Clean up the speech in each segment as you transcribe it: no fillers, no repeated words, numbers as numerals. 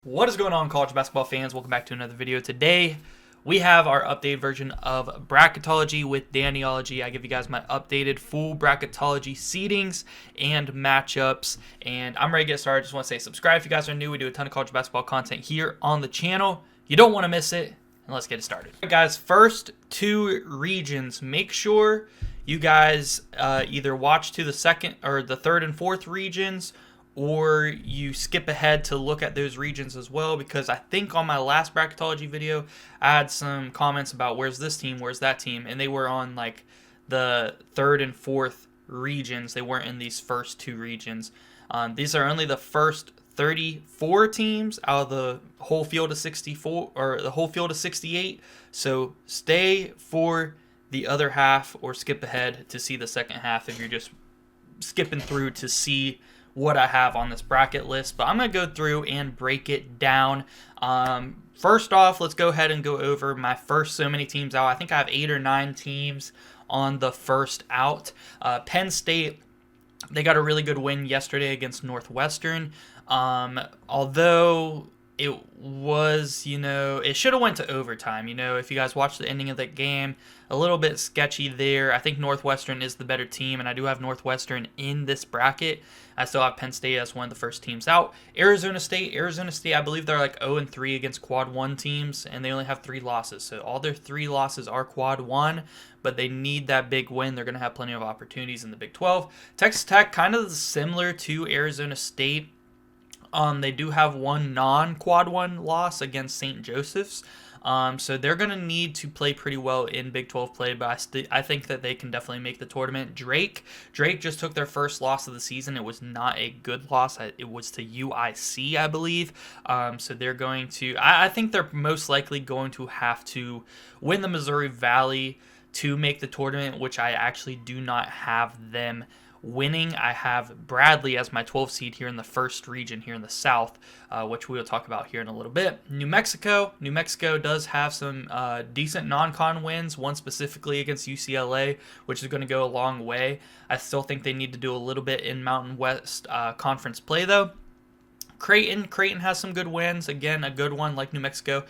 What is going on, college basketball fans? Welcome back to another video. Today, we have our updated version of Bracketology with Dannyology. I give you guys my updated full Bracketology seedings and matchups, and I'm ready to get started. I just want to say subscribe if you guys are new. We do a ton of college basketball content here on the channel. You don't want to miss it, and let's get it started. All right, guys, first two regions. Make sure you guys either watch to the second or the third and fourth regions, or you skip ahead to look at those regions as well, because I think on my last Bracketology video, I had some comments about where's this team, where's that team, and they were on like the third and fourth regions. They weren't in these first two regions. These are only the first 34 teams out of the whole field of 64, or the whole field of 68. So stay for the other half or skip ahead to see the second half if you're just skipping through to see what I have on this bracket list. But I'm going to go through and break it down. First off, let's go ahead and go over my first so many teams out. I think I have 8 or 9 teams on the first out. Penn State, they got a really good win yesterday against Northwestern. Although it was, it should have went to overtime. If you guys watched the ending of that game, a little bit sketchy there. I think Northwestern is the better team, and I do have Northwestern in this bracket. I still have Penn State as one of the first teams out. Arizona State, I believe they're like 0-3 against quad 1 teams, and they only have 3 losses. So all their 3 losses are quad 1, but they need that big win. They're going to have plenty of opportunities in the Big 12. Texas Tech, kind of similar to Arizona State. They do have one non-quad 1 loss against St. Joseph's. So they're going to need to play pretty well in Big 12 play, but I think that they can definitely make the tournament. Drake just took their first loss of the season. It was not a good loss. It was to UIC, I believe. So they're going to, I think they're most likely going to have to win the Missouri Valley to make the tournament, which I actually do not have them winning. I have Bradley as my 12th seed here in the first region here in the South, which we will talk about here in a little bit. New Mexico does have some decent non-con wins, one specifically against UCLA, which is going to go a long way. I still think they need to do a little bit in Mountain West Conference play, though. Creighton has some good wins. Again, a good one like New Mexico.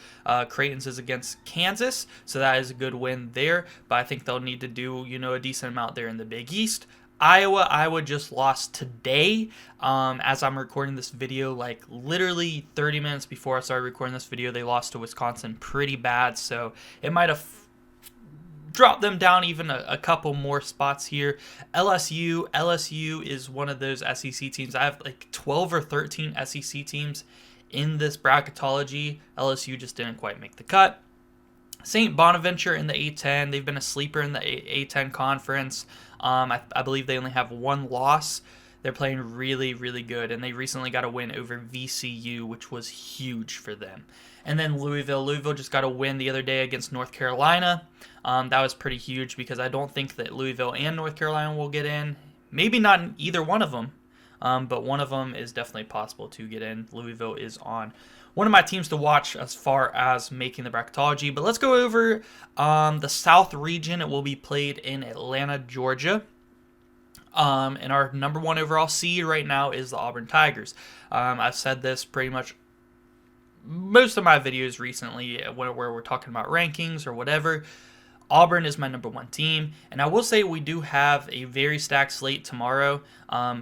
Creighton's is against Kansas, so that is a good win there, but I think they'll need to do, a decent amount there in the Big East. Iowa just lost today. As I'm recording this video, like literally 30 minutes before I started recording this video, they lost to Wisconsin pretty bad, so it might have dropped them down even a couple more spots here. LSU is one of those SEC teams. I have like 12 or 13 SEC teams in this Bracketology. LSU just didn't quite make the cut. St. Bonaventure in the A10. They've been a sleeper in the A10 conference. I believe they only have 1 loss. They're playing really, really good, and they recently got a win over VCU, which was huge for them. And then Louisville just got a win the other day against North Carolina. That was pretty huge because I don't think that Louisville and North Carolina will get in. Maybe not either one of them, but one of them is definitely possible to get in. Louisville is on one of my teams to watch as far as making the Bracketology. But let's go over the South region. It will be played in Atlanta, Georgia. And our number 1 overall seed right now is the Auburn Tigers. I've said this pretty much most of my videos recently where we're talking about rankings or whatever. Auburn is my number 1 team, and I will say we do have a very stacked slate tomorrow.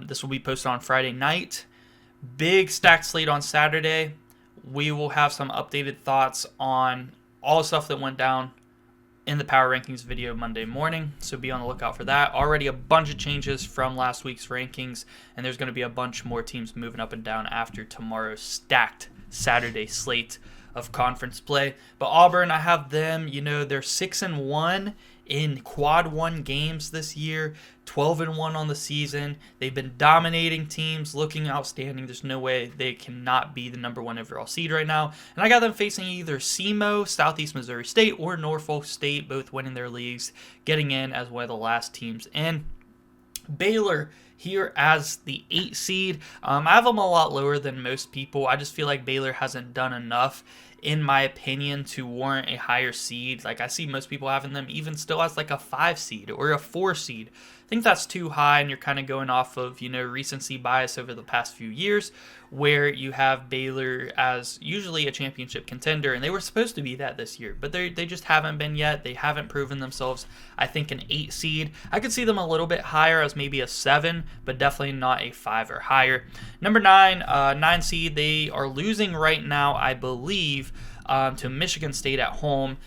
This will be posted on Friday night. Big stacked slate on Saturday. We will have some updated thoughts on all the stuff that went down in the Power Rankings video Monday morning, so be on the lookout for that. Already a bunch of changes from last week's rankings, and there's going to be a bunch more teams moving up and down after tomorrow's stacked Saturday slate of conference play. But Auburn, I have them, they're 6-1 in quad 1 games this year, 12-1 on the season. They've been dominating teams, looking outstanding. There's no way they cannot be the number 1 overall seed right now. And I got them facing either SEMO, Southeast Missouri State, or Norfolk State, both winning their leagues, getting in as one of the last teams in. Baylor here as the 8 seed. I have them a lot lower than most people. I just feel like Baylor hasn't done enough, in my opinion, to warrant a higher seed. Like, I see most people having them even still as like a 5 seed or a 4 seed. I think that's too high, and you're kind of going off of, recency bias over the past few years, where you have Baylor as usually a championship contender, and they were supposed to be that this year, but they just haven't been yet. They haven't proven themselves. I think an 8 seed. I could see them a little bit higher as maybe a 7, but definitely not a 5 or higher. Number 9, 9 seed. They are losing right now, I believe, to Michigan State at home,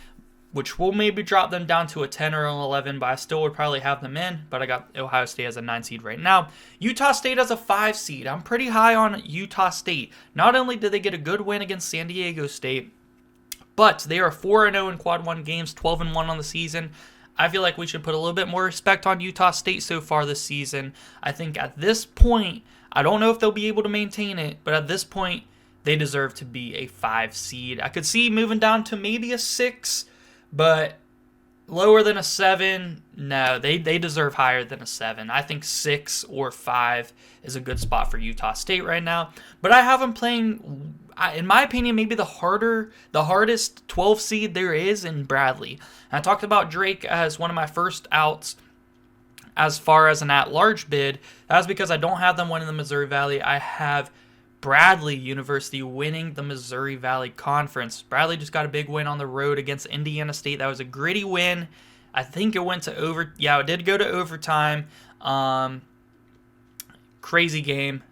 which will maybe drop them down to a 10 or an 11, but I still would probably have them in. But I got Ohio State as a 9 seed right now. Utah State as a 5 seed. I'm pretty high on Utah State. Not only did they get a good win against San Diego State, but they are 4-0 in quad 1 games, 12-1 on the season. I feel like we should put a little bit more respect on Utah State so far this season. I think at this point, I don't know if they'll be able to maintain it, but at this point, they deserve to be a 5 seed. I could see moving down to maybe a 6, but lower than a 7, no, they deserve higher than a 7. I think 6 or 5 is a good spot for Utah State right now. But I have them playing, in my opinion, maybe the hardest 12 seed there is in Bradley. And I talked about Drake as one of my first outs as far as an at-large bid. That's because I don't have them winning the Missouri Valley. I have Bradley University winning the Missouri Valley Conference. Bradley just got a big win on the road against Indiana State. That was a gritty win. I think it went to it did go to overtime. Crazy game.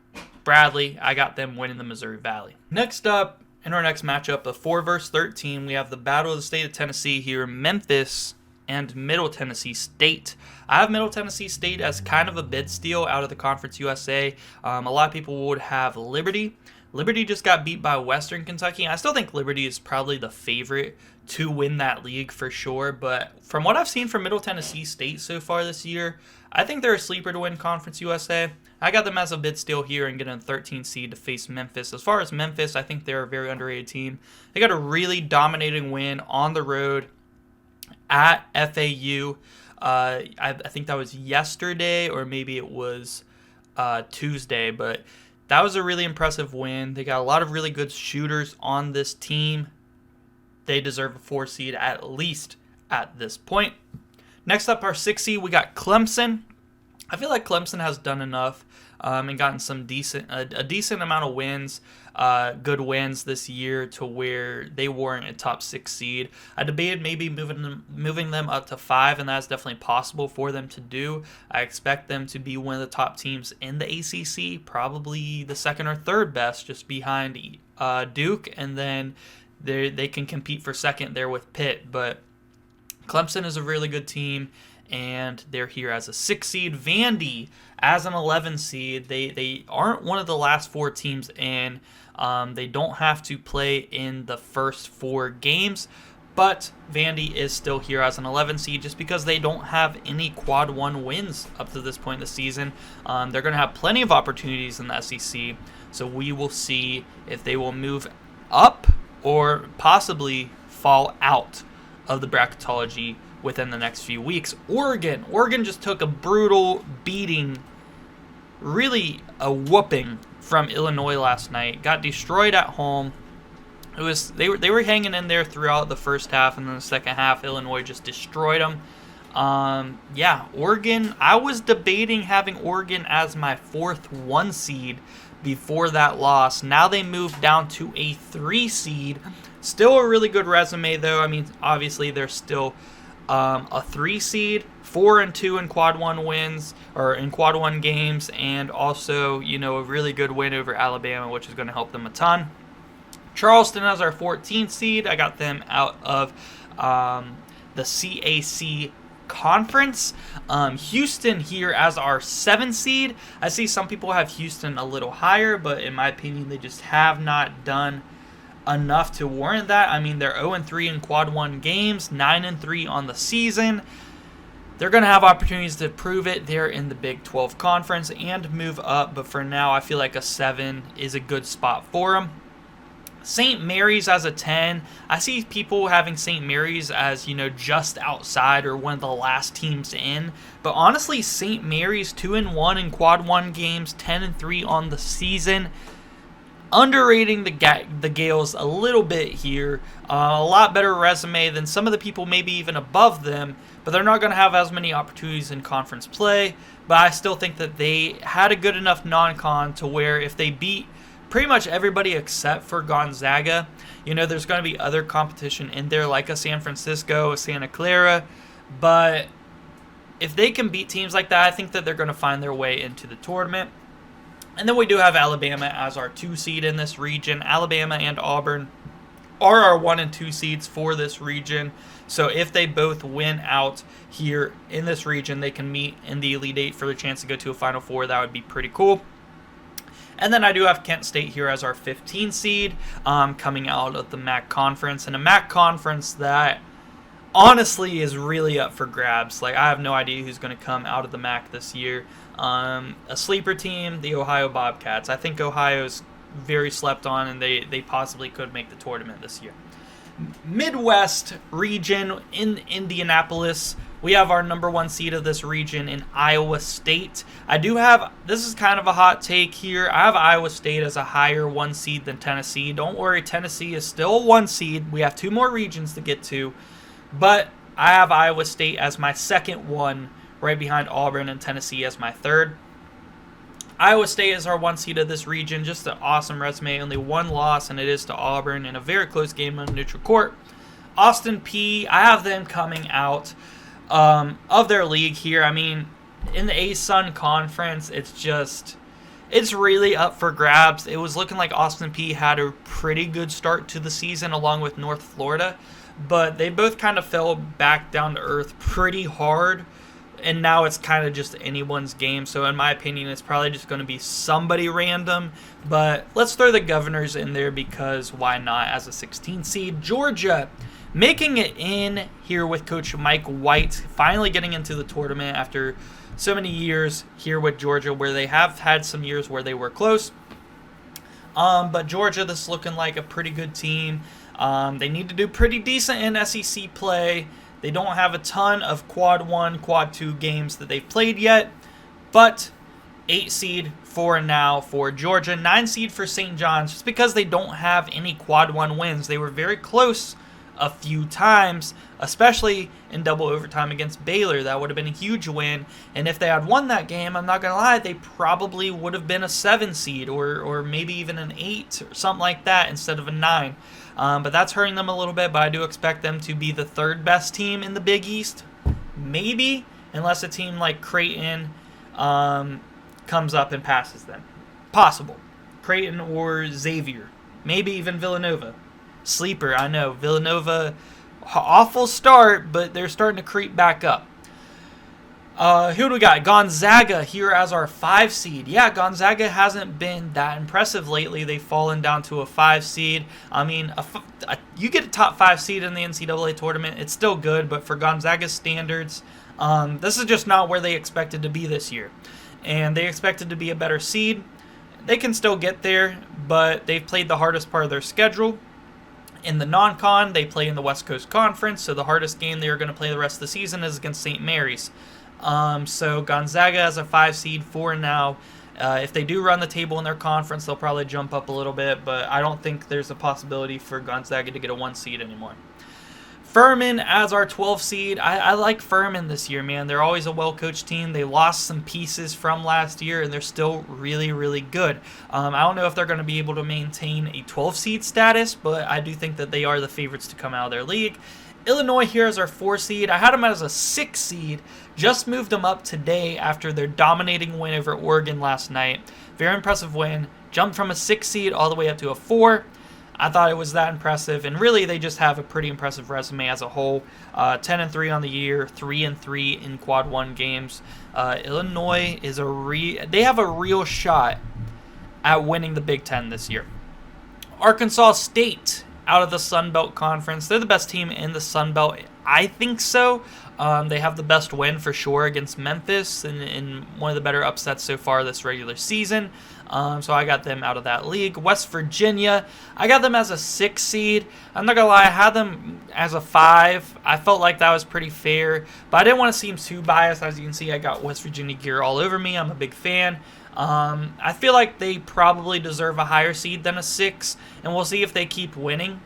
Bradley, I got them winning the Missouri Valley. Next up, in our next matchup of 4 versus 13, we have the Battle of the State of Tennessee here, Memphis and Middle Tennessee State. I have Middle Tennessee State as kind of a bid steal out of the Conference USA. A lot of people would have Liberty. Liberty just got beat by Western Kentucky. I still think Liberty is probably the favorite to win that league for sure, but from what I've seen from Middle Tennessee State so far this year, I think they're a sleeper to win Conference USA. I got them as a bid steal here and getting a 13 seed to face Memphis. As far as Memphis, I think they're a very underrated team. They got a really dominating win on the road at FAU. I think that was yesterday, or maybe it was Tuesday, but that was a really impressive win. They got a lot of really good shooters on this team. They deserve a 4 seed at least at this point. Next up, our 6 seed, we got Clemson. I feel like Clemson has done enough and gotten some a decent amount of wins, good wins this year to where they warrant a top 6 seed. I debated maybe moving them up to 5, and that's definitely possible for them to do. I expect them to be one of the top teams in the ACC, probably the 2nd or 3rd best, just behind Duke, and then they can compete for 2nd there with Pitt. But Clemson is a really good team, and they're here as a 6 seed. Vandy as an 11 seed. They aren't one of the last 4 teams in. They don't have to play in the first 4 games, but Vandy is still here as an 11 seed just because they don't have any quad 1 wins up to this point in the season. They're going to have plenty of opportunities in the SEC, so we will see if they will move up or possibly fall out of the bracketology within the next few weeks. Oregon just took a brutal beating, really a whooping from Illinois last night. Got destroyed at home. They were hanging in there throughout the first half, and then the second half, Illinois just destroyed them. Oregon. I was debating having Oregon as my 4th 1 seed before that loss. Now they moved down to a 3 seed. Still a really good resume, though. I mean, obviously they're still a 3 seed, 4-2 in quad 1 wins, or in quad 1 games, and also, a really good win over Alabama, which is going to help them a ton. Charleston as our 14th seed. I got them out of the CAC conference. Houston here as our 7th seed. I see some people have Houston a little higher, but in my opinion, they just have not done enough to warrant that. I mean, they're 0-3 in quad 1 games, 9-3 on the season. They're going to have opportunities to prove it there in the Big 12 conference and move up, but for now, I feel like a 7 is a good spot for them. St. Mary's as a 10. I see people having St. Mary's as, just outside or one of the last teams in. But honestly, St. Mary's 2-1 in quad 1 games, 10-3 on the season. Underrating the Gales a little bit here. A lot better resume than some of the people maybe even above them, but they're not going to have as many opportunities in conference play. But I still think that they had a good enough non-con to where if they beat pretty much everybody except for Gonzaga, there's going to be other competition in there like a San Francisco, a Santa Clara. But if they can beat teams like that, I think that they're going to find their way into the tournament. And then we do have Alabama as our 2 seed in this region. Alabama and Auburn are our 1 and 2 seeds for this region. So if they both win out here in this region, they can meet in the Elite 8 for the chance to go to a Final Four. That would be pretty cool. And then I do have Kent State here as our 15 seed coming out of the MAC conference. And a MAC conference that honestly is really up for grabs. I have no idea who's going to come out of the MAC this year. A sleeper team, the Ohio Bobcats. I think Ohio's very slept on, and they possibly could make the tournament this year. Midwest region in Indianapolis, we have our number 1 seed of this region in Iowa State. This is kind of a hot take here. I have Iowa State as a higher 1 seed than Tennessee. Don't worry, Tennessee is still a 1 seed. We have 2 more regions to get to, but I have Iowa State as my second one, right behind Auburn, and Tennessee as my third. Iowa State is our 1 seed of this region. Just an awesome resume. Only 1 loss, and it is to Auburn in a very close game on neutral court. Austin Peay, I have them coming out of their league here. I mean, in the ASUN conference, it's really up for grabs. It was looking like Austin Peay had a pretty good start to the season along with North Florida, but they both kind of fell back down to earth pretty hard. And now it's kind of just anyone's game. So in my opinion, it's probably just going to be somebody random. But let's throw the Governors in there because why not as a 16 seed. Georgia making it in here with Coach Mike White. Finally getting into the tournament after so many years here with Georgia, where they have had some years where they were close. But Georgia, this is looking like a pretty good team. They need to do pretty decent in SEC play. They don't have a ton of quad 1, quad 2 games that they've played yet, but 8 seed for now for Georgia, 9 seed for St. John's, just because they don't have any quad 1 wins. They were very close a few times, especially in double overtime against Baylor. That would have been a huge win, and if they had won that game, I'm not going to lie, they probably would have been a 7 seed or maybe even an 8 or something like that instead of a 9. But that's hurting them a little bit, but I do expect them to be the 3rd best team in the Big East. Maybe, unless a team like Creighton comes up and passes them. Possible. Creighton or Xavier. Maybe even Villanova. Sleeper, I know. Villanova, awful start, but they're starting to creep back up. Who do we got? Gonzaga here as our 5 seed. Yeah, Gonzaga hasn't been that impressive lately. They've fallen down to a 5 seed. I mean, you get a top 5 seed in the NCAA tournament, it's still good, but for Gonzaga's standards, this is just not where they expected to be this year. And they expected to be a better seed. They can still get there, but they've played the hardest part of their schedule. In the non-con, they play in the West Coast Conference, so the hardest game they are going to play the rest of the season is against St. Mary's. So Gonzaga as a 5 seed for now. If they do run the table in their conference, they'll probably jump up a little bit, but I don't think there's a possibility for Gonzaga to get a 1 seed anymore. Furman as our 12 seed. I like Furman this year, man. They're always a well-coached team. They lost some pieces from last year, and they're still really, really good. I don't know if they're going to be able to maintain a 12 seed status, but I do think that they are the favorites to come out of their league. Illinois here is our 4 seed. I had them as a 6 seed. Just moved them up today after their dominating win over Oregon last night. Very impressive win. Jumped from a 6 seed all the way up to a 4. I thought it was that impressive, and really they just have a pretty impressive resume as a whole. 10-3 on the year, 3-3 in quad 1 games. Illinois is they have a real shot at winning the Big Ten this year. Arkansas State out of the Sun Belt Conference. They're the best team in the Sun Belt. I think so. They have the best win for sure against Memphis in one of the better upsets so far this regular season. So I got them out of that league. West Virginia, I got them as a 6 seed. I'm not going to lie, I had them as a 5. I felt like that was pretty fair, but I didn't want to seem too biased. As you can see, I got West Virginia gear all over me. I'm a big fan. I feel like they probably deserve a higher seed than a 6, and we'll see if they keep winning.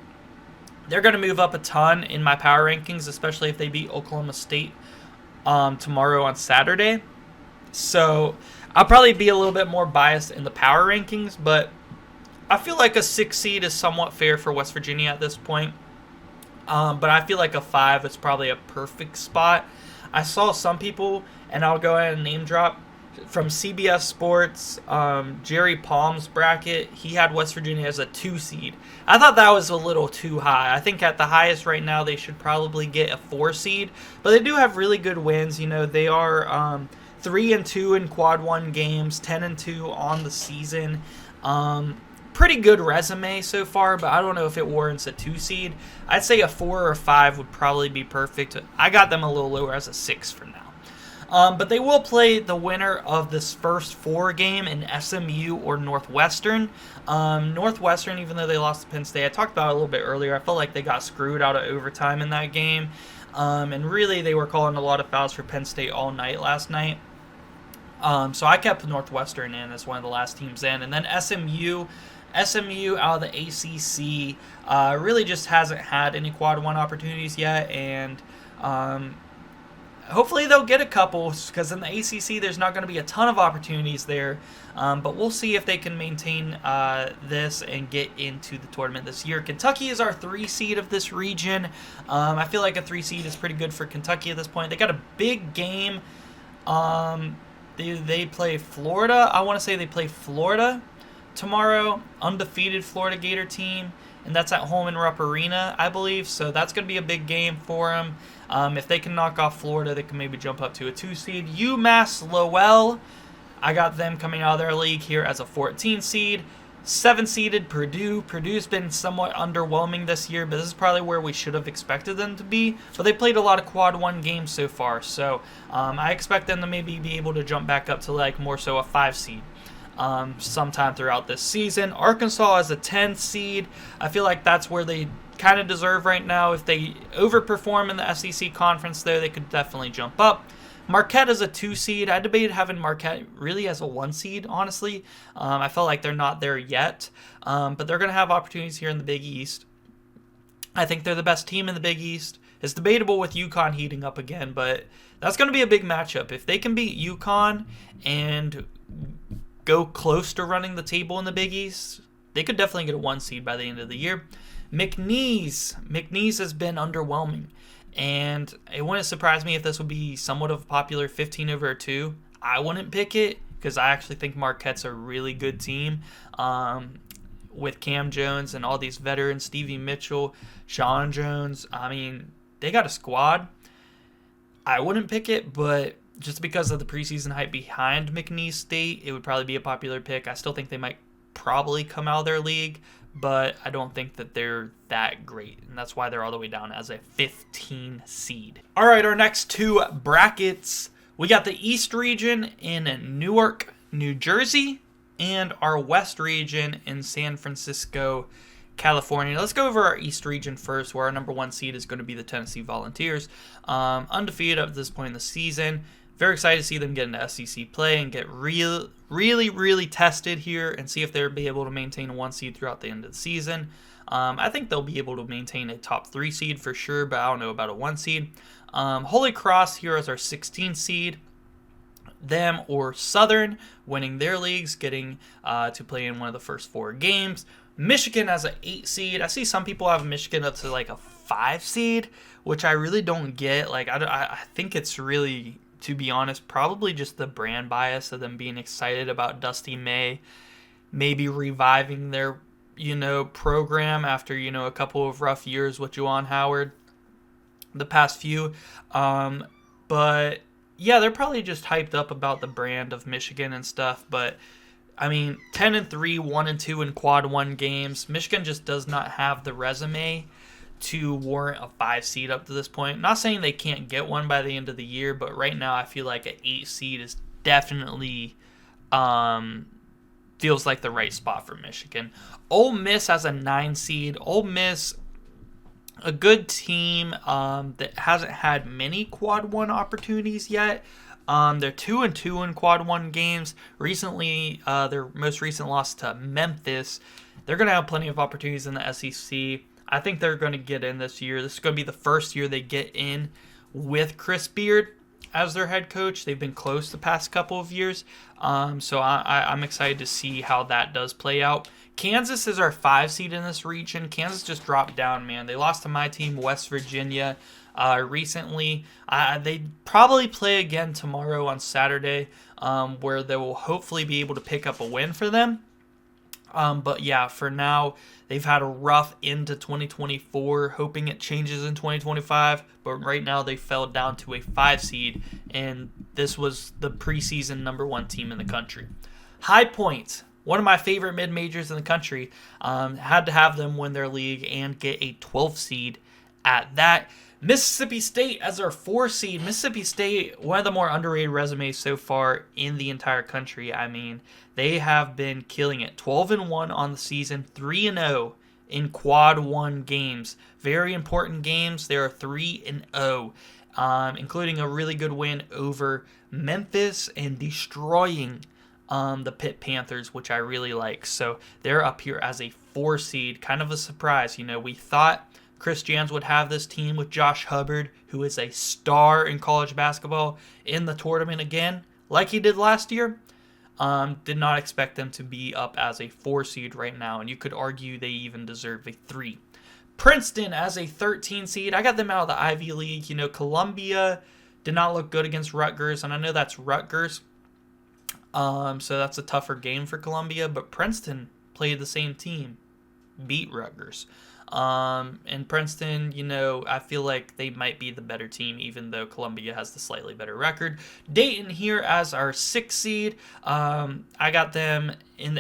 They're going to move up a ton in my power rankings, especially if they beat Oklahoma State tomorrow on Saturday. So I'll probably be a little bit more biased in the power rankings, but I feel like a 6 seed is somewhat fair for West Virginia at this point. But I feel like a 5 is probably a perfect spot. I saw some people, and I'll go ahead and name drop, from CBS Sports, Jerry Palm's bracket, he had West Virginia as a 2 seed. I thought that was a little too high. I think at the highest right now they should probably get a 4 seed, but they do have really good wins. You know, they are 3-2 in quad 1 games, 10-2 on the season. Pretty good resume so far, but I don't know if it warrants a 2 seed. I'd say a 4 or a 5 would probably be perfect. I got them a little lower as a 6 for now. But they will play the winner of this first 4 game in SMU or Northwestern. Northwestern, even though they lost to Penn State, I talked about it a little bit earlier. I felt like they got screwed out of overtime in that game. And really, they were calling a lot of fouls for Penn State all night last night. So I kept Northwestern in as one of the last teams in. And then SMU out of the ACC really just hasn't had any quad 1 opportunities yet. And hopefully they'll get a couple, because in the ACC there's not going to be a ton of opportunities there. But we'll see if they can maintain this and get into the tournament this year. Kentucky is our 3 seed of this region. I feel like a 3 seed is pretty good for Kentucky at this point. They got a big game. They play Florida. I want to say they play Florida tomorrow. Undefeated Florida Gator team. And that's at home in Rupp Arena, I believe. So that's going to be a big game for them. If they can knock off Florida, they can maybe jump up to a 2 seed. UMass Lowell, I got them coming out of their league here as a 14 seed. 7-seeded Purdue. Purdue's been somewhat underwhelming this year, but this is probably where we should have expected them to be. But they played a lot of quad 1 games so far, so I expect them to maybe be able to jump back up to like more so a 5 seed. Sometime throughout this season. Arkansas as a 10 seed. I feel like that's where they kind of deserve right now. If they overperform in the SEC conference, though, they could definitely jump up. Marquette is a 2 seed. I debated having Marquette really as a 1 seed, honestly. I felt like they're not there yet, but they're going to have opportunities here in the Big East. I think they're the best team in the Big East. It's debatable with UConn heating up again, but that's going to be a big matchup. If they can beat UConn and go close to running the table in the Big East, they could definitely get a 1 seed by the end of the year. McNeese has been underwhelming, and it wouldn't surprise me if this would be somewhat of a popular 15 over a 2. I wouldn't pick it because I actually think Marquette's a really good team with Cam Jones and all these veterans, Stevie Mitchell, Sean Jones. I mean, they got a squad. I wouldn't pick it, but just because of the preseason hype behind McNeese State, it would probably be a popular pick. I still think they might probably come out of their league, but I don't think that they're that great, and that's why they're all the way down as a 15 seed. All right, our next 2 brackets. We got the East region in Newark, New Jersey, and our West region in San Francisco, California. Let's go over our East region first, where our number 1 seed is going to be the Tennessee Volunteers. Undefeated up to this point in the season. Very excited to see them get into SEC play and get really tested here and see if they'll be able to maintain a 1 seed throughout the end of the season. I think they'll be able to maintain a top 3 seed for sure, but I don't know about a 1 seed. Holy Cross here as our 16 seed. Them or Southern winning their leagues, getting to play in one of the first 4 games. Michigan as an 8 seed. I see some people have Michigan up to like a 5 seed, which I really don't get. Like I think it's really, to be honest, probably just the brand bias of them being excited about Dusty May maybe reviving their, program after, a couple of rough years with Juwan Howard the past few. But yeah, they're probably just hyped up about the brand of Michigan and stuff. But I mean, 10-3, 1-2 in quad 1 games. Michigan just does not have the resume to warrant a 5 seed up to this point. Not saying they can't get one by the end of the year, but right now I feel like an 8 seed is definitely feels like the right spot for Michigan. Ole Miss has a 9 seed. Ole Miss, a good team that hasn't had many quad 1 opportunities yet. They're 2-2 in quad 1 games. Recently, their most recent loss to Memphis. They're going to have plenty of opportunities in the SEC. I think they're going to get in this year. This is going to be the first year they get in with Chris Beard as their head coach. They've been close the past couple of years. So I'm excited to see how that does play out. Kansas is our 5 seed in this region. Kansas just dropped down, man. They lost to my team, West Virginia, recently. They probably play again tomorrow on Saturday, where they will hopefully be able to pick up a win for them. But yeah, for now, they've had a rough end to 2024, hoping it changes in 2025. But right now, they fell down to a 5 seed, and this was the preseason number 1 team in the country. High Point, one of my favorite mid-majors in the country, had to have them win their league and get a 12 seed at that. Mississippi State as our 4 seed. Mississippi State, one of the more underrated resumes so far in the entire country. I mean, they have been killing it. 12-1 on the season, 3-0 in quad 1 games. Very important games. They are 3-0, including a really good win over Memphis and destroying the Pitt Panthers, which I really like. So they're up here as a 4 seed. Kind of a surprise. You know, we thought Chris Jans would have this team with Josh Hubbard, who is a star in college basketball, in the tournament again, like he did last year. Did not expect them to be up as a 4 seed right now, and you could argue they even deserve a 3. Princeton as a 13 seed. I got them out of the Ivy League. You know, Columbia did not look good against Rutgers, and I know that's Rutgers, so that's a tougher game for Columbia, but Princeton played the same team, beat Rutgers. And Princeton, you know, I feel like they might be the better team, even though Columbia has the slightly better record. Dayton here as our 6th seed. I got them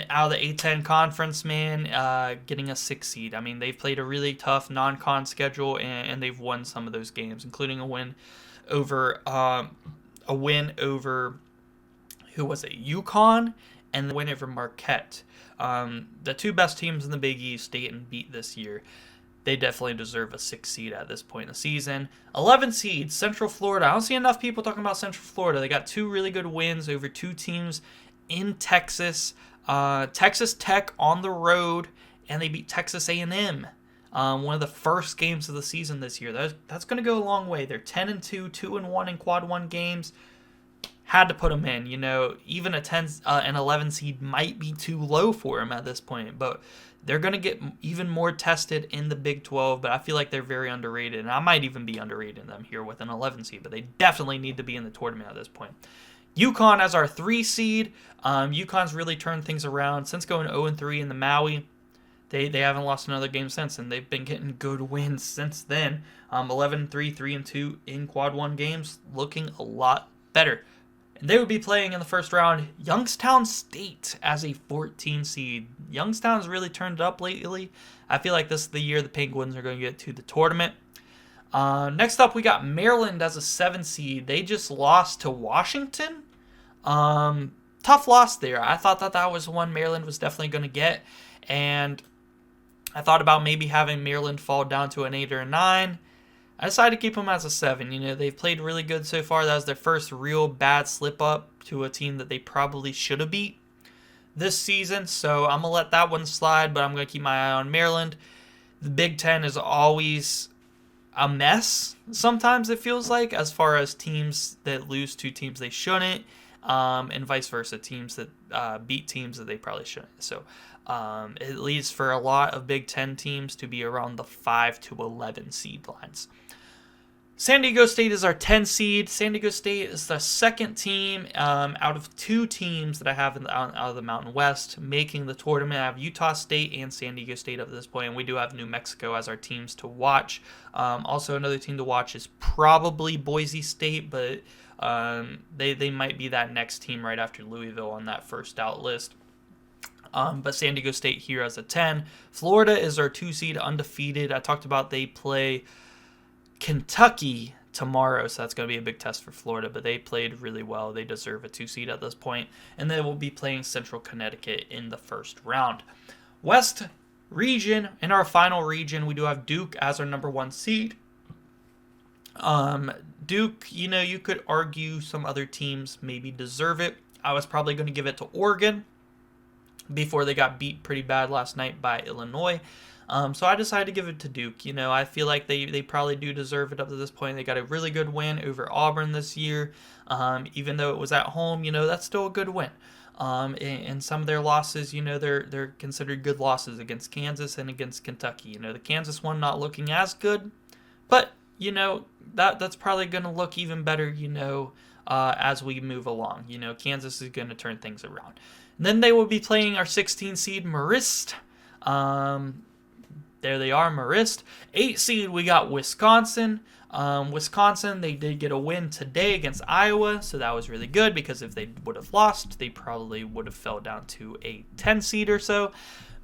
out of the A-10 conference, man, getting a 6 seed. I mean, they've played a really tough non-con schedule, and they've won some of those games, including a win over who was it, UConn, and the win over Marquette. The 2 best teams in the Big East, Dayton beat this year. They definitely deserve a 6 seed at this point in the season. 11 seed, Central Florida. I don't see enough people talking about Central Florida. They got 2 really good wins over 2 teams in Texas. Texas Tech on the road, and they beat Texas A&M. One of the first games of the season this year. That's going to go a long way. They're 10-2, 2-1 in quad 1 games. Had to put them in. You know, even an 11 seed might be too low for them at this point, but they're going to get even more tested in the Big 12, but I feel like they're very underrated, and I might even be underrating them here with an 11 seed, but they definitely need to be in the tournament at this point. UConn as our 3 seed. UConn's really turned things around since going 0-3 in the Maui. They haven't lost another game since, and they've been getting good wins since then. 11-3, 3-2 in quad 1 games, looking a lot better. And they would be playing in the first round Youngstown State as a 14 seed. Youngstown's really turned it up lately. I feel like this is the year the Penguins are going to get to the tournament. Next up, we got Maryland as a 7 seed. They just lost to Washington. Tough loss there. I thought that was one Maryland was definitely going to get. And I thought about maybe having Maryland fall down to an 8 or a 9. I decided to keep them as a 7. You know, they've played really good so far. That was their first real bad slip-up to a team that they probably should have beat this season. So I'm going to let that one slide, but I'm going to keep my eye on Maryland. The Big Ten is always a mess, sometimes it feels like, as far as teams that lose to teams they shouldn't, and vice versa, teams that beat teams that they probably shouldn't. So it leads for a lot of Big Ten teams to be around the 5 to 11 seed lines. San Diego State is our 10 seed. San Diego State is the second team out of 2 teams that I have out of the Mountain West making the tournament. I have Utah State and San Diego State up to this point, and we do have New Mexico as our teams to watch. Also, another team to watch is probably Boise State, but they might be that next team right after Louisville on that first out list. But San Diego State here as a 10. Florida is our 2 seed, undefeated. I talked about they play Kentucky tomorrow, so that's going to be a big test for Florida, but they played really well. They deserve a 2 seed at this point, and they will be playing Central Connecticut in the first round. West region, in our final region, we do have Duke as our number 1 seed. Duke, you could argue some other teams maybe deserve it. I was probably going to give it to Oregon before they got beat pretty bad last night by Illinois. So I decided to give it to Duke. I feel like they probably do deserve it up to this point. They got a really good win over Auburn this year. Even though it was at home, that's still a good win. And some of their losses, they're considered good losses against Kansas and against Kentucky. The Kansas one not looking as good, but that's probably going to look even better, as we move along. Kansas is going to turn things around. And then they will be playing our 16 seed Marist. There they are, Marist. 8 seed, we got Wisconsin. Wisconsin, they did get a win today against Iowa, so that was really good because if they would have lost, they probably would have fell down to a 10 seed or so.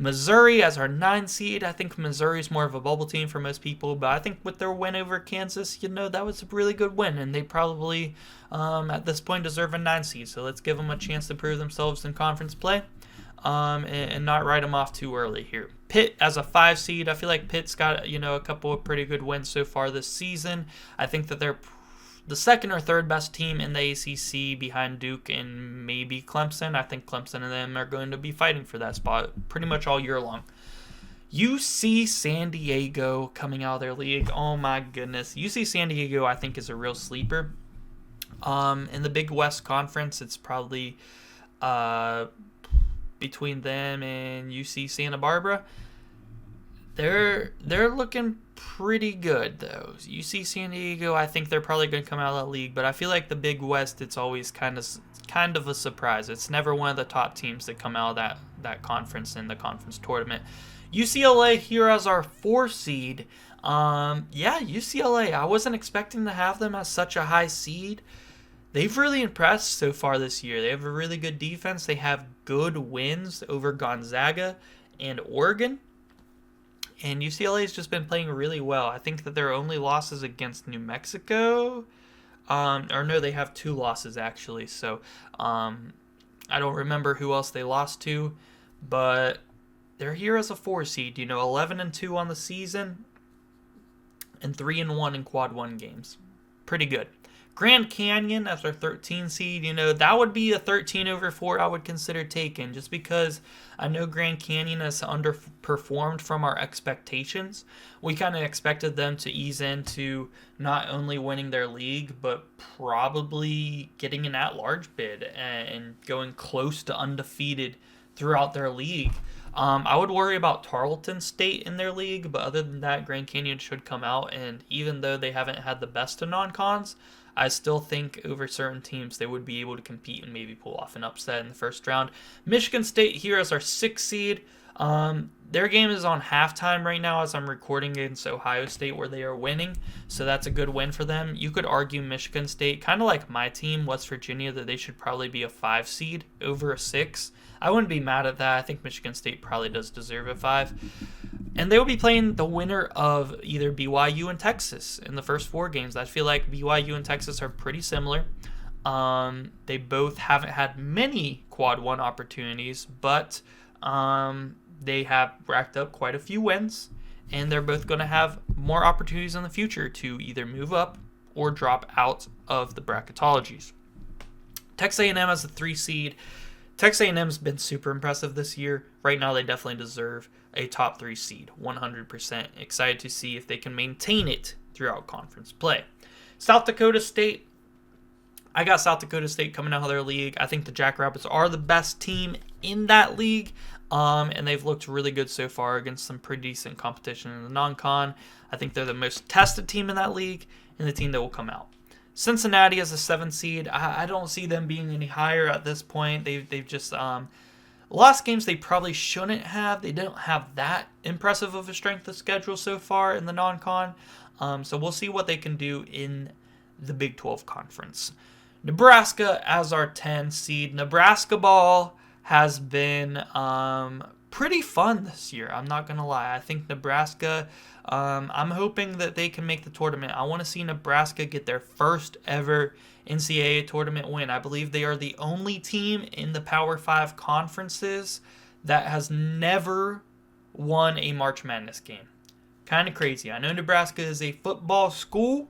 Missouri as our 9 seed. I think Missouri's more of a bubble team for most people, but I think with their win over Kansas, that was a really good win, and they probably at this point deserve a 9 seed. So let's give them a chance to prove themselves in conference play, and not write them off too early here. Pitt as a 5 seed. I feel like Pitt's got a couple of pretty good wins so far this season. I think that they're the second or third best team in the ACC behind Duke and maybe Clemson. I think Clemson and them are going to be fighting for that spot pretty much all year long. UC San Diego coming out of their league. Oh my goodness. UC San Diego I think is a real sleeper. In the Big West Conference, it's probably between them and UC Santa Barbara. They're looking pretty good, though. UC San Diego, I think they're probably going to come out of that league, but I feel like the Big West, it's always kind of a surprise. It's never one of the top teams that come out of that conference in the conference tournament. UCLA here as our 4 seed. UCLA, I wasn't expecting to have them as such a high seed. They've really impressed so far this year. They have a really good defense. They have good wins over Gonzaga and Oregon. And UCLA has just been playing really well. I think that their only losses against New Mexico, they have 2 losses actually. So I don't remember who else they lost to, but they're here as a 4 seed. 11-2 on the season, and 3-1 in quad 1 games. Pretty good. Grand Canyon as our 13 seed, that would be a 13/4 I would consider taken, just because I know Grand Canyon has underperformed from our expectations. We kind of expected them to ease into not only winning their league, but probably getting an at-large bid and going close to undefeated throughout their league. I would worry about Tarleton State in their league, but other than that, Grand Canyon should come out, and even though they haven't had the best of non-cons, I still think over certain teams they would be able to compete and maybe pull off an upset in the first round. Michigan State here as our 6th seed. Their game is on halftime right now as I'm recording against Ohio State, where they are winning, so that's a good win for them. You could argue Michigan State, kind of like my team, West Virginia, that they should probably be a 5 seed over a 6. I wouldn't be mad at that. I think Michigan State probably does deserve a 5. And they will be playing the winner of either BYU and Texas in the first 4 games. I feel like BYU and Texas are pretty similar. They both haven't had many quad 1 opportunities, but they have racked up quite a few wins, and they're both going to have more opportunities in the future to either move up or drop out of the bracketologies. Texas A&M as a 3 seed. Texas A&M's been super impressive this year. Right now, they definitely deserve a top 3 seed, 100%. Excited to see if they can maintain it throughout conference play. South Dakota State. I got South Dakota State coming out of their league. I think the Jackrabbits are the best team in that league, and they've looked really good so far against some pretty decent competition in the non-con. I think they're the most tested team in that league and the team that will come out. Cincinnati as a 7 seed. I don't see them being any higher at this point. They've just lost games they probably shouldn't have. They don't have that impressive of a strength of schedule so far in the non-con. So we'll see what they can do in the Big 12 Conference. Nebraska as our 10 seed. Nebraska ball has been pretty fun this year. I'm not going to lie. I think Nebraska, I'm hoping that they can make the tournament. I want to see Nebraska get their first ever NCAA tournament win. I believe they are the only team in the Power 5 conferences that has never won a March Madness game. Kind of crazy. I know Nebraska is a football school,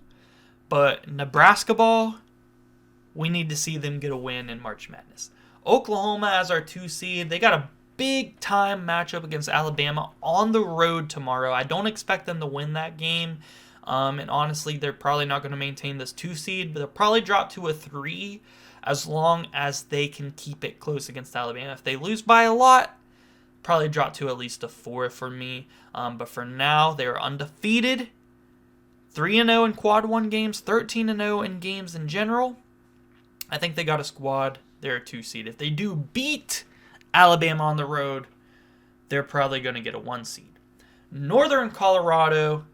but Nebraska ball, we need to see them get a win in March Madness. Oklahoma as our 2 seed, they got a big time matchup against Alabama on the road tomorrow. I don't expect them to win that game. And honestly, they're probably not going to maintain this 2 seed, but they'll probably drop to a 3 as long as they can keep it close against Alabama. If they lose by a lot, probably drop to at least a 4 for me. But for now, they are undefeated. 3-0 in quad 1 games, 13-0 in games in general. I think they got a squad. They're a 2 seed. If they do beat Alabama on the road, they're probably going to get a 1 seed. Northern Colorado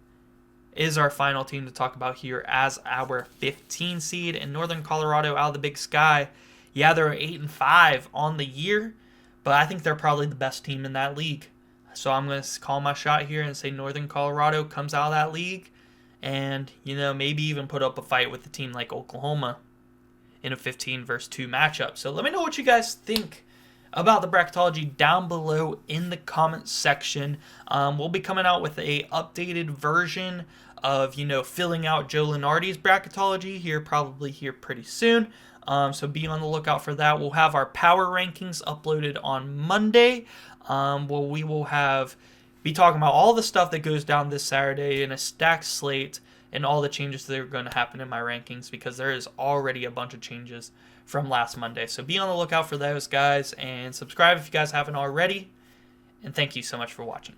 is our final team to talk about here as our 15 seed. And Northern Colorado out of the Big Sky, yeah, they're 8-5 on the year, but I think they're probably the best team in that league. So I'm going to call my shot here and say Northern Colorado comes out of that league and, maybe even put up a fight with a team like Oklahoma in a 15-2 matchup. So let me know what you guys think about the bracketology down below in the comments section. We'll be coming out with a updated version of, filling out Joe Lunardi's bracketology probably here pretty soon. So be on the lookout for that. We'll have our power rankings uploaded on Monday. We will be talking about all the stuff that goes down this Saturday in a stacked slate and all the changes that are going to happen in my rankings, because there is already a bunch of changes from last Monday. So be on the lookout for those, guys, and subscribe if you guys haven't already. And thank you so much for watching.